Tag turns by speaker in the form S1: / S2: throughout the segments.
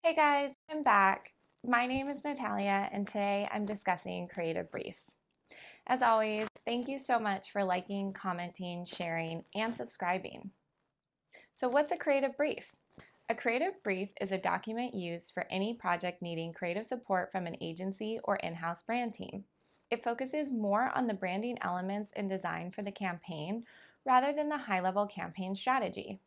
S1: Hey guys, I'm back. My name is Natalia, and today I'm discussing creative briefs. As always, thank you so much for liking, commenting, sharing, and subscribing. So, what's a creative brief? A creative brief is a document used for any project needing creative support from an agency or in house brand team. It focuses more on the branding elements and design for the campaign rather than the high level campaign strategy.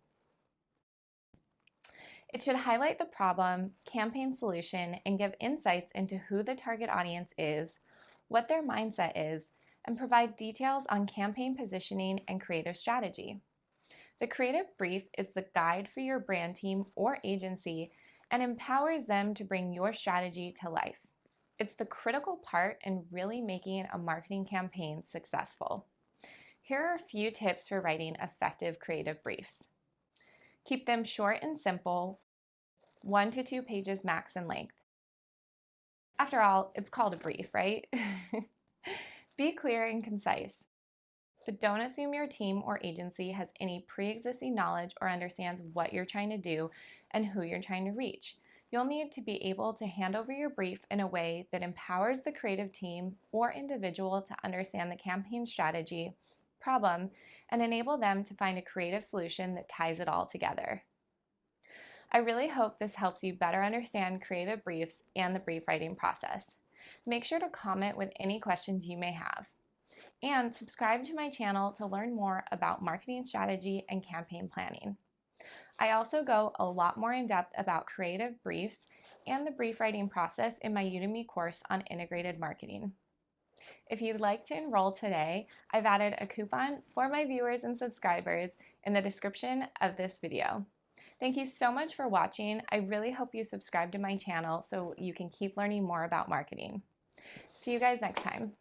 S1: It should highlight the problem, campaign solution, and give insights into who the target audience is, what their mindset is, and provide details on campaign positioning and creative strategy. The creative brief is the guide for your brand team or agency and empowers them to bring your strategy to life. It's the critical part in really making a marketing campaign successful. Here are a few tips for writing effective creative briefs. Keep them short and simple, 1 to 2 pages max in length. After all, it's called a brief, right? Be clear and concise, but don't assume your team or agency has any pre-existing knowledge or understands what you're trying to do and who you're trying to reach. You'll need to be able to hand over your brief in a way that empowers the creative team or individual to understand the campaign strategy, problem, and enable them to find a creative solution that ties it all together. I really hope this helps you better understand creative briefs and the brief writing process. Make sure to comment with any questions you may have. And subscribe to my channel to learn more about marketing strategy and campaign planning. I also go a lot more in depth about creative briefs and the brief writing process in my Udemy course on integrated marketing. If you'd like to enroll today, I've added a coupon for my viewers and subscribers in the description of this video. Thank you so much for watching. I really hope you subscribe to my channel so you can keep learning more about marketing. See you guys next time.